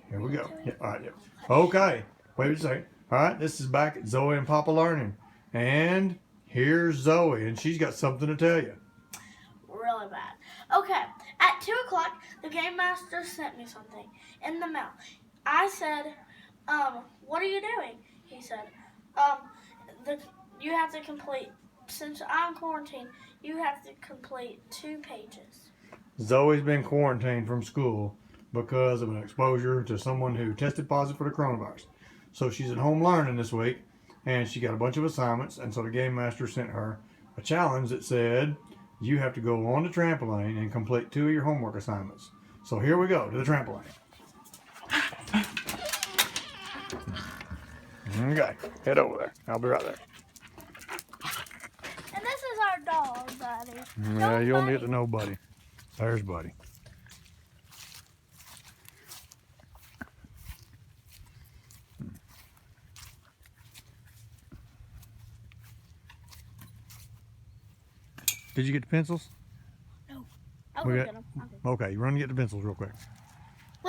Here we go. Yeah, all right. Yeah. Okay. Wait a second. All right. This is back at Zoe and Papa Learning. And here's Zoe, and she's got something to tell you. Really bad. Okay. At 2 o'clock, the game master sent me something in the mail. I said, what are you doing? He said, you have to complete, since I'm quarantined, you have to complete 2 pages. Zoe's been quarantined from school because of an exposure to someone who tested positive for the coronavirus. So she's at home learning this week, and she got a bunch of assignments, and so the game master sent her a challenge that said, you have to go on the trampoline and complete 2 of your homework assignments. So here we go to the trampoline. Okay, head over there. I'll be right there. And this is our dog, Buddy. Yeah, you'll need to know Buddy. There's Buddy. Did you get the pencils? No. I'll go get them. Okay, you run and get the pencils real quick.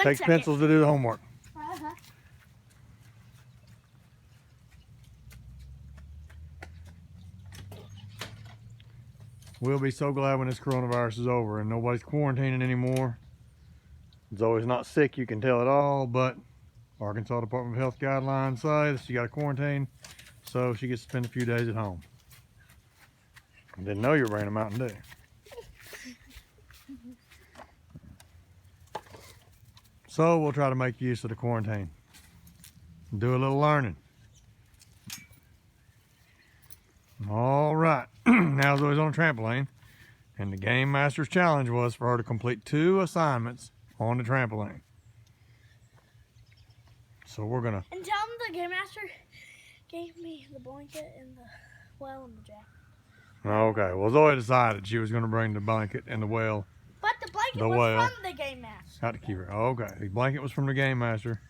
Takes pencils to do the homework. Uh-huh. We'll be so glad when this coronavirus is over and nobody's quarantining anymore. Zoe's not sick, you can tell it all, but Arkansas Department of Health guidelines say that she got to quarantine, so she gets to spend a few days at home. I didn't know you were bringing a Mountain Dew. So we'll try to make use of the quarantine. Do a little learning. All right, now Zoe's on a trampoline, and the game master's challenge was for her to complete 2 assignments on the trampoline. So we're gonna. And tell them the game master gave me the blanket and the well and the jacket. Okay, well Zoe decided she was gonna bring the blanket and the well. But the blanket was from the game master. Out to keep her. Okay, the blanket was from the game master.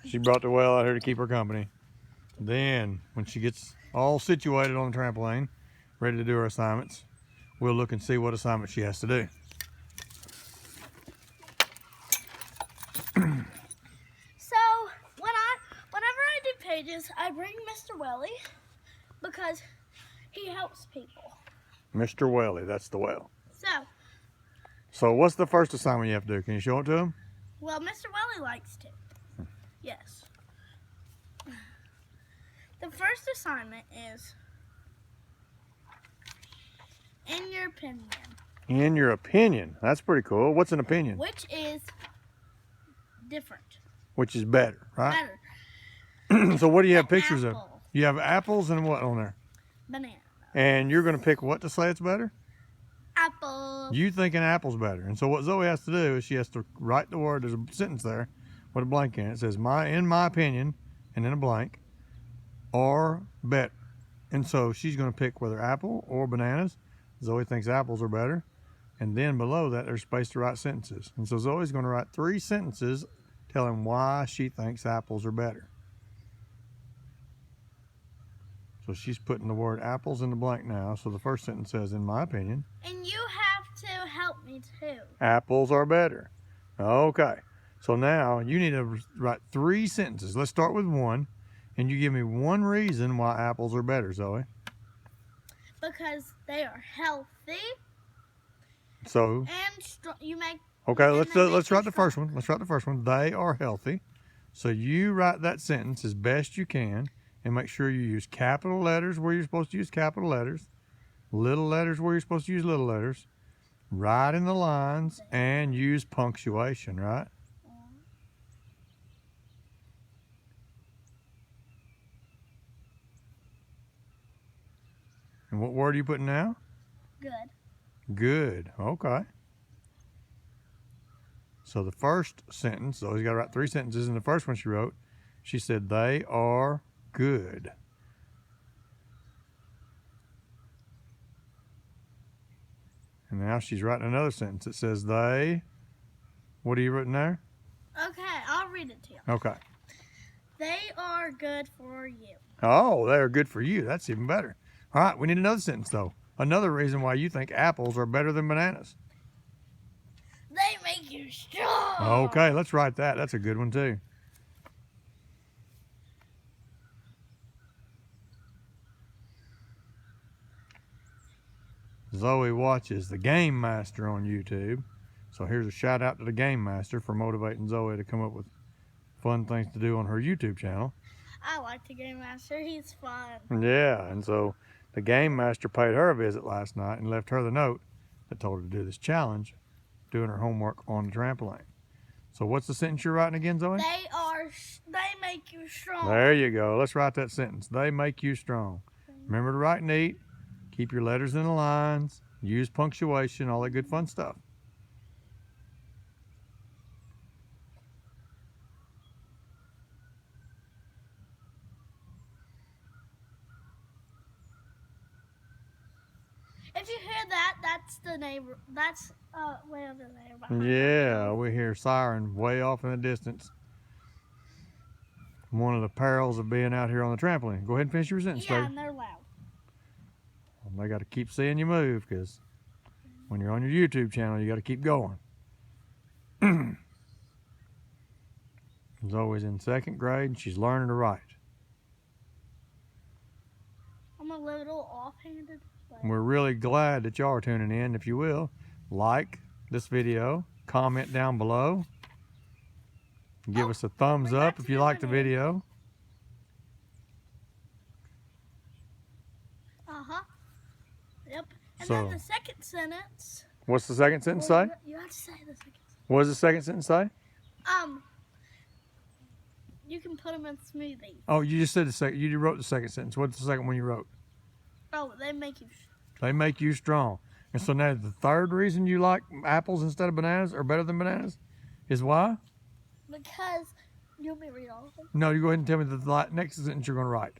She brought the well out here to keep her company. Then, when she gets all situated on the trampoline, ready to do her assignments, we'll look and see what assignment she has to do. So, whenever I do pages, I bring Mr. Welly because he helps people. Mr. Welly, that's the well. So, what's the first assignment you have to do? Can you show it to him? Well, Mr. Welly likes to. Yes. The first assignment is, in your opinion. In your opinion. That's pretty cool. What's an opinion? Which is different. Which is better, right? Better. So what do you have pictures apple. of? You have apples and what on there? Banana. And you're going to pick what to say it's better? Apple. You thinking apple's better. And so what Zoe has to do is she has to write the word. There's a sentence there with a blank in it. It says, in my opinion, and then a blank, or better. And so she's going to pick whether apple or bananas. Zoe thinks apples are better. And then below that, there's space to write sentences. And so Zoe's going to write 3 sentences telling why she thinks apples are better. So she's putting the word apples in the blank now. So the first sentence says, in my opinion. And you have to help me too. Apples are better. Okay. So now you need to write 3 sentences. Let's start with 1. And you give me 1 reason why apples are better, Zoe. Because they are healthy. So. And you make. Okay, let's write the first one. Let's write the first one. They are healthy. So you write that sentence as best you can, and make sure you use capital letters where you're supposed to use capital letters, little letters where you're supposed to use little letters, write in the lines, and use punctuation, right? And what word are you putting now? Good. Good. Okay. So the first sentence, so he's got to write 3 sentences. In the first one she wrote, she said, they are good. And now she's writing another sentence. It says they, what are you written there? Okay, I'll read it to you. Okay. They are good for you. Oh, they are good for you. That's even better. All right, we need another sentence though. Another reason why you think apples are better than bananas. They make you strong. Okay, let's write that. That's a good one too. Zoey watches the Game Master on YouTube. So here's a shout out to the Game Master for motivating Zoey to come up with fun things to do on her YouTube channel. I like the Game Master. He's fun. Yeah, and so the Game Master paid her a visit last night and left her the note that told her to do this challenge, doing her homework on the trampoline. So what's the sentence you're writing again, Zoey? They make you strong. There you go. Let's write that sentence. They make you strong. Remember to write neat. Keep your letters in the lines. Use punctuation, all that good fun stuff. If you hear that, that's the neighbor. That's way over there. Behind Yeah, we hear siren way off in the distance. One of the perils of being out here on the trampoline. Go ahead and finish your sentence, Yeah, baby. and they're loud. They got to keep seeing you move because when you're on your YouTube channel, you got to keep going. Zoey's in 2nd grade and she's learning to write. I'm a little offhanded. But We're really glad that y'all are tuning in. If you will, like this video, comment down below, give us a thumbs we up got if you like the to do it. video. Yep. And So- then the second sentence. What's the second sentence say? You have to say the second sentence. What does the second sentence say? You can put them in smoothies. Oh, you just said the second. You wrote the second sentence. What's the second one you wrote? Oh, they make you. They make you strong. And so now the third reason you like apples instead of bananas or better than bananas is why? Because you want me to read all of them? No, you go ahead and tell me the next sentence you're going to write.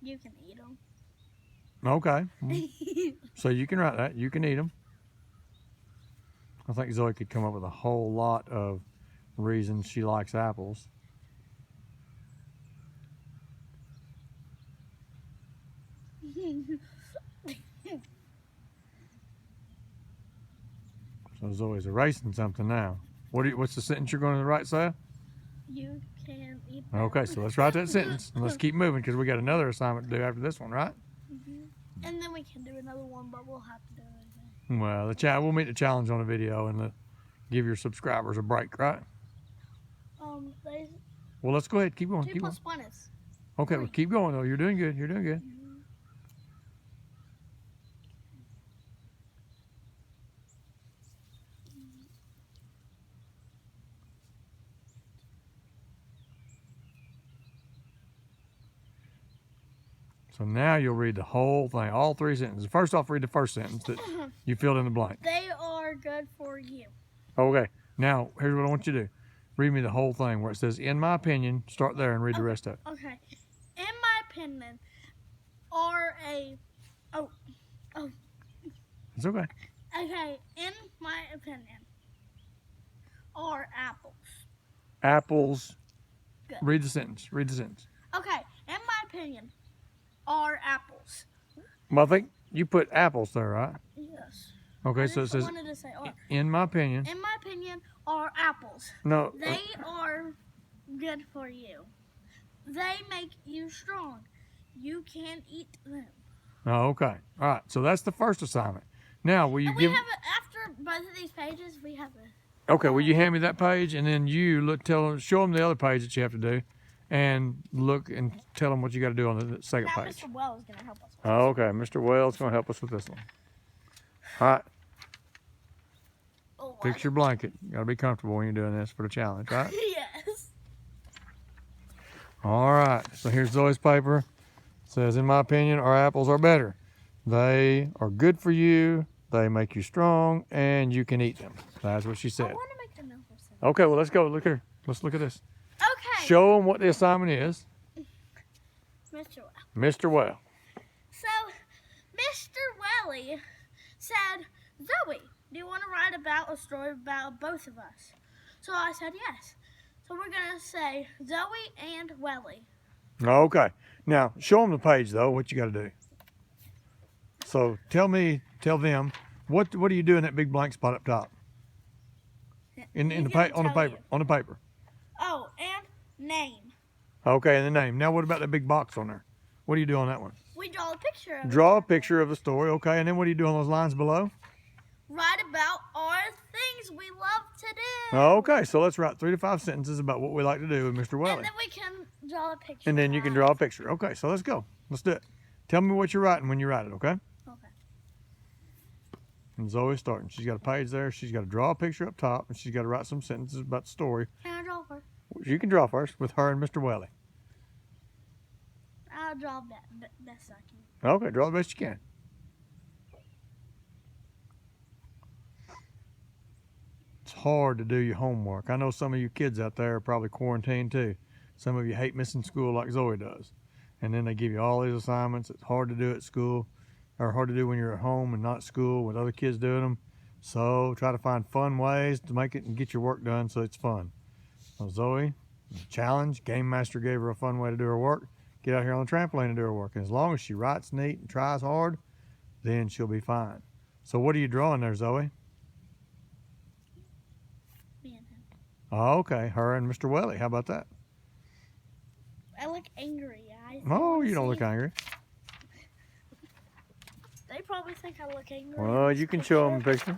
You can eat them. Okay. So you can write that. You can eat them. I think Zoey could come up with a whole lot of reasons she likes apples. So Zoey's erasing something now. What's the sentence you're going to write, Saya? You can eat them. Okay, so let's write that sentence and let's keep moving because we got another assignment to do after this one, right? And then we can do another one, but we'll have to do it again. Well, we'll meet the challenge on the video and give your subscribers a break, right? They Well, let's go ahead. Keep going. 2 Keep going. plus 1 is. Okay, well, keep going though. You're doing good. You're doing good. So now you'll read the whole thing, all 3 sentences. First off, read the first sentence that you filled in the blank. They are good for you. Okay, now here's what I want you to do. Read me the whole thing where it says, in my opinion, start there and read the rest of it. Okay. In my opinion, are a. Oh. It's okay. Okay. In my opinion, are apples. Apples. Good. Read the sentence. Read the sentence. Okay. In my opinion, are apples. Well, I think you put apples there, right? Yes. Okay, so it says, I wanted to say are. in my opinion. In my opinion, are apples. No. They are good for you. They make you strong. You can eat them. Oh, okay. All right. So that's the first assignment. Now, will you And give? we have after both of these pages, we have a. Okay. Will you hand me that page and then you show them the other page that you have to do, and look and tell them what you got to do on the second Now page. Mr. Wells is gonna help us. Oh, okay. Mr. Wells going to help us with this one. All right. Oh, Fix your blanket. You got to be comfortable when you're doing this for the challenge, right? Yes. All right. So here's Zoey's paper. It says, in my opinion, our apples are better. They are good for you. They make you strong, and you can eat them. That's what she I said. want to make the number seven. Okay, well, let's go. Look here. Let's look at this. Okay. Show them what the assignment is. Mr. Well. Mr. Well. So, Mr. Welly said, Zoey, do you want to write about a story about both of us? So I said yes. So we're going to say Zoey and Welly. Okay. Now, show them the page, though, what you got to do. So tell them, what do you do in that big blank spot up top? On the paper. Oh, and name. Okay, and the name. Now what about that big box on there? What do you do on that one? We draw a picture of it. Draw a picture of the story, okay, and then what do you do on those lines below? Write about our things we love to do. Okay, so let's write 3 to 5 sentences about what we like to do with Mr. Welly. And then we can draw a picture. And then you can draw a picture. Okay, so let's go. Let's do it. Tell me what you're writing when you write it, okay? Okay. And Zoe's starting. She's got a page there. She's got to draw a picture up top, and she's got to write some sentences about the story. Can I draw first? You can draw first with her and Mr. Welly. I'll draw best I can. Okay, draw the best you can. It's hard to do your homework. I know some of you kids out there are probably quarantined too. Some of you hate missing school like Zoe does. And then they give you all these assignments. It's hard to do at school, or hard to do when you're at home and not at school with other kids doing them. So try to find fun ways to make it and get your work done so it's fun. So Zoe, challenge, Game Master gave her a fun way to do her work. Get out here on the trampoline and do her work. And as long as she writes neat and tries hard, then she'll be fine. So what are you drawing there, Zoe? Me and him. Oh, okay, her and Mr. Welly. How about that? I look angry. Oh, you don't look angry. They probably think I look angry. Well, you can show them the picture.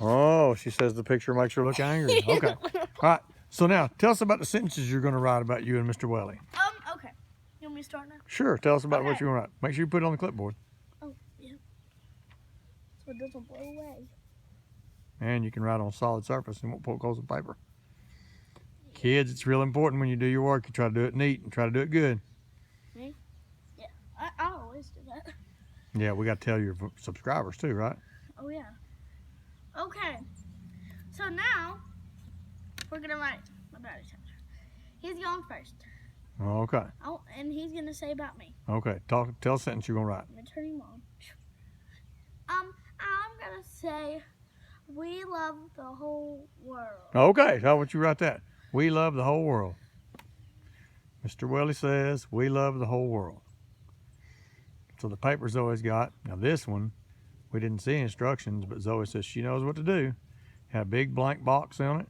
Oh, she says the picture makes her look angry. Okay. All right. So now, tell us about the sentences you're going to write about you and Mr. Welly. Okay. You want me to start now? Sure. Tell us about what Okay. you're going to write. Make sure you put it on the clipboard. Oh, yeah. So it doesn't blow away. And you can write on a solid surface and won't pull holes in paper. Kids, it's real important when you do your work, you try to do it neat and try to do it good. Me? Yeah. I always do that. Yeah, we got to tell your subscribers too, right? Oh, yeah. Okay. So now, we're going to write about each other. He's going first. Okay. Oh, and he's going to say about me. Okay. Tell a sentence you're going to write. I'm going to turn him on. I'm going to say, we love the whole world. Okay. How would you write that? We love the whole world. Mr. Welly says, we love the whole world. So the paper Zoe's got. Now this one, we didn't see instructions, but Zoe says she knows what to do. Had a big blank box on it,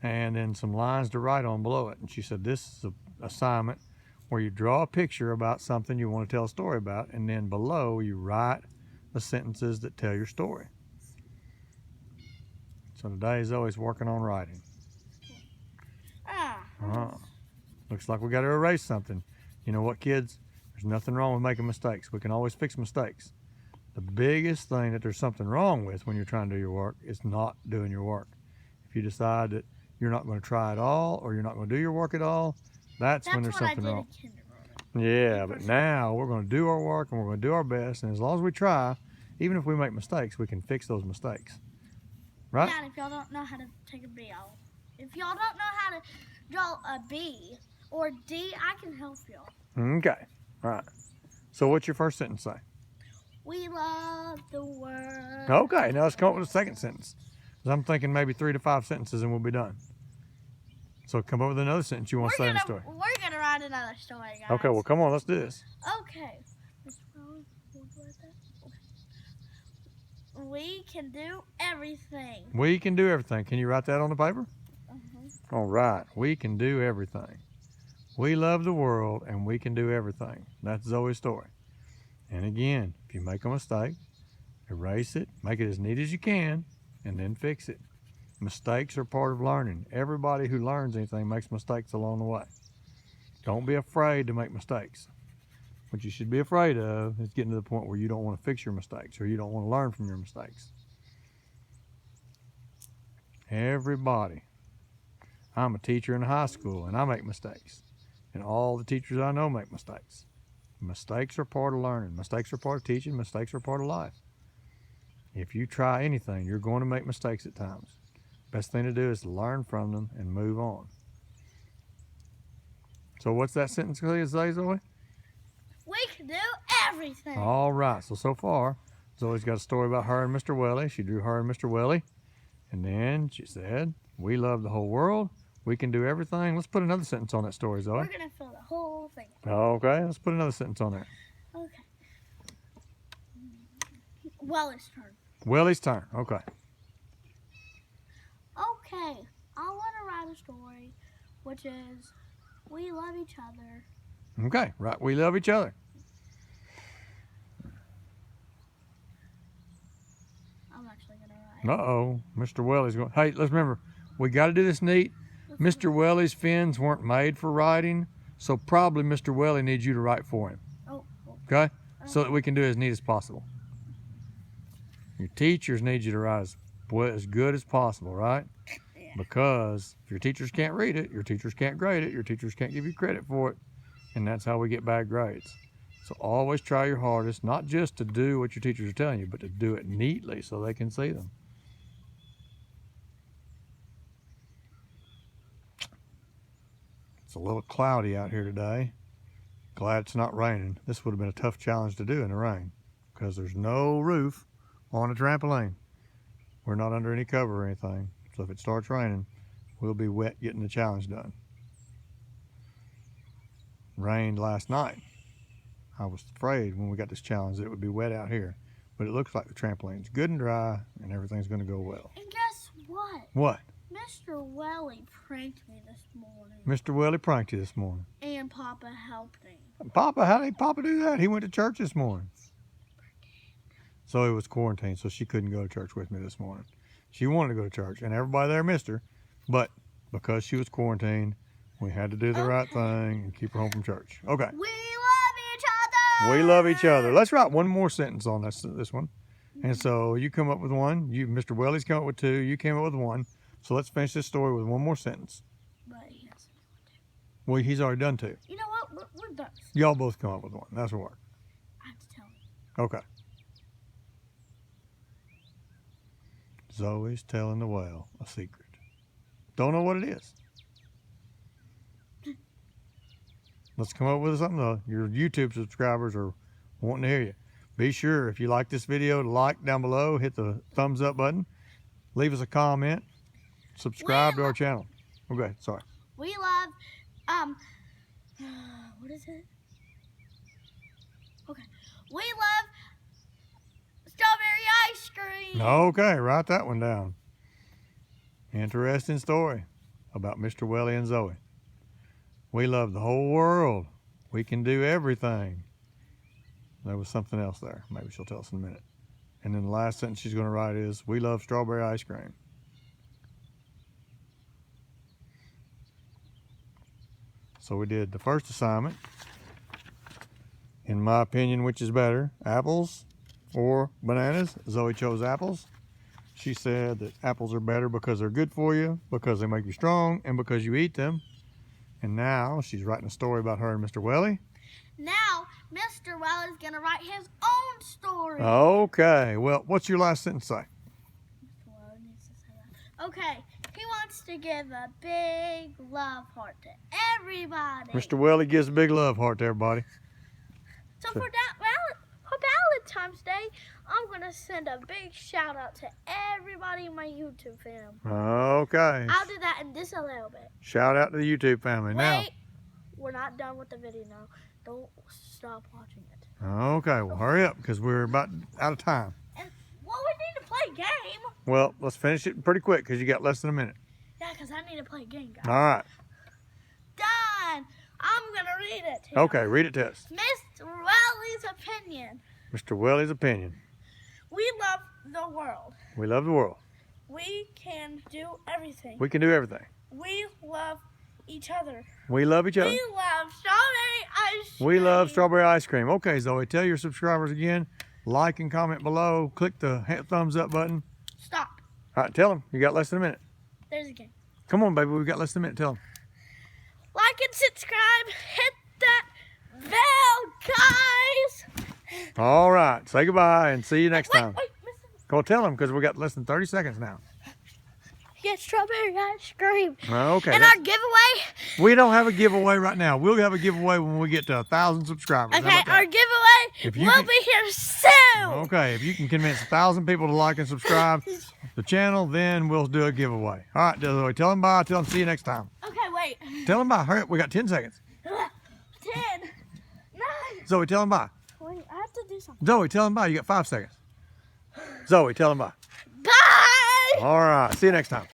and then some lines to write on below it. And she said this is an assignment where you draw a picture about something you want to tell a story about, and then below you write the sentences that tell your story. So today Zoe's working on writing. Looks like we got to erase something. You know what, kids? There's nothing wrong with making mistakes. We can always fix mistakes. The biggest thing that there's something wrong with when you're trying to do your work is not doing your work. If you decide that you're not going to try at all, or you're not going to do your work at all, that's when there's something wrong. Yeah, but now we're going to do our work and we're going to do our best. And as long as we try, even if we make mistakes, we can fix those mistakes. Right? Yeah, and if y'all don't know how to take a B, if y'all don't know how to draw a B or D, I can help y'all. Okay. All right. So what's your first sentence say? We love the world. Okay. Now let's come up with a second sentence. 'Cause I'm thinking maybe 3 to 5 sentences and we'll be done. So come up with another sentence you want to say in the story. We're going to write another story, guys. Okay. Well, come on. Let's do this. Okay. We can do everything. We can do everything. Can you write that on the paper? All right. We can do everything. We love the world and we can do everything. That's Zoe's story. And again, if you make a mistake, erase it, make it as neat as you can, and then fix it. Mistakes are part of learning. Everybody who learns anything makes mistakes along the way. Don't be afraid to make mistakes. What you should be afraid of is getting to the point where you don't want to fix your mistakes or you don't want to learn from your mistakes. Everybody. I'm a teacher in high school and I make mistakes. And all the teachers I know make mistakes. Mistakes are part of learning. Mistakes are part of teaching. Mistakes are part of life. If you try anything, you're going to make mistakes at times. Best thing to do is to learn from them and move on. So what's that sentence say, Zoe? We can do everything. All right. So far, Zoe's got a story about her and Mr. Welly. She drew her and Mr. Welly. And then she said, we love the whole world. We can do everything. Let's put another sentence on that story, Zoe. We're going to fill the whole thing. Okay. Let's put another sentence on there. Okay. Welly's turn. Willie's turn. Okay. Okay, I want to write a story, which is we love each other. Okay, right. We love each other. I'm actually going to write. Uh-oh. Mr. Willie's going. Hey, let's remember, we got to do this neat. Mr. Willie's fins weren't made for writing, so probably Mr. Willie needs you to write for him. Oh. Okay? So that we can do it as neat as possible. Your teachers need you to write as good as possible, right? Yeah. Because if your teachers can't read it, your teachers can't grade it, your teachers can't give you credit for it, and that's how we get bad grades. So always try your hardest, not just to do what your teachers are telling you, but to do it neatly so they can see them. It's a little cloudy out here today. Glad it's not raining. This would have been a tough challenge to do in the rain because there's no roof on a trampoline. We're not under any cover or anything. So if it starts raining, we'll be wet getting the challenge done. Rained last night. I was afraid when we got this challenge that it would be wet out here. But it looks like the trampoline's good and dry and everything's going to go well. And guess what? What? Mr. Welly pranked me this morning. Mr. Willie pranked you this morning. And Papa helped me. Papa, how did Papa do that? He went to church this morning. Zoey was quarantined, so she couldn't go to church with me this morning. She wanted to go to church, and everybody there missed her. But because she was quarantined, we had to do the right thing and keep her home from church. Okay. We love each other. We love each other. Let's write one more sentence on this one. And so you come up with one. Mr. Willie's come up with two. You came up with one. So let's finish this story with one more sentence. But he has Well, he's already done two. You know what? We're done. Y'all both come up with one. That's what works. I have to tell him. Okay. Zoe's telling the whale a secret. Don't know what it is. Let's come up with something though. Your YouTube subscribers are wanting to hear you. Be sure, if you like this video, to like down below, hit the thumbs up button, leave us a comment, subscribe to our channel. Okay, sorry. We love, what is it? Okay. We love strawberry ice cream. Okay, write that one down. Interesting story about Mr. Welly and Zoey. We love the whole world. We can do everything. There was something else there. Maybe she'll tell us in a minute. And then the last sentence she's going to write is, we love strawberry ice cream. So we did the first assignment. In my opinion, which is better, apples or bananas? Zoey chose apples. She said that apples are better because they're good for you, because they make you strong, and because you eat them. And now she's writing a story about her and Mr. Welly. Now, Mr. Welly's going to write his own story. Okay, well, what's your last sentence say? Mr. Welly needs to say that. Okay, he wants to give a big love heart to everybody. Mr. Welly gives a big love heart to everybody. So for Valentine's Day, I'm going to send a big shout out to everybody in my YouTube fam. Okay. I'll do that in just a little bit. Shout out to the YouTube family. Now. Wait, we're not done with the video now. Don't stop watching it. Okay, well, hurry up because we're about out of time. And, well, we need to play a game. Well, let's finish it pretty quick because you got less than a minute. Yeah, because I need to play a game, guys. All right. Done. I'm going to read it to you. Okay, read it to us. Mr. Welly's opinion. Mr. Welly's opinion. We love the world. We love the world. We can do everything. We can do everything. We love each other. We love each other. We love strawberry ice cream. We love strawberry ice cream. Okay, Zoey, tell your subscribers again. Like and comment below. Click the thumbs up button. Stop. All right, tell them. You got less than a minute. There's a game. Come on, baby. We got less than a minute. Tell them. Like and subscribe. Hit that bell, guys. All right. Say goodbye and see you next time. Wait, Go tell them because we got less than 30 seconds now. get strawberry ice cream. Okay. And our giveaway. We don't have a giveaway right now. We'll have a giveaway when we get to 1,000 subscribers. How Okay, about that? our giveaway will be here soon. Okay, if you can convince 1,000 people to like and subscribe the channel, then we'll do a giveaway. All right, Zoey, tell them bye. Tell them see you next time. Okay, wait. Tell them bye. Hurry up. We got 10 seconds. 10, 9. Zoey, tell them bye. Wait, I have to do something. Zoey, tell them bye. You got 5 seconds. Zoe, tell them bye. Bye! All right. See you next time.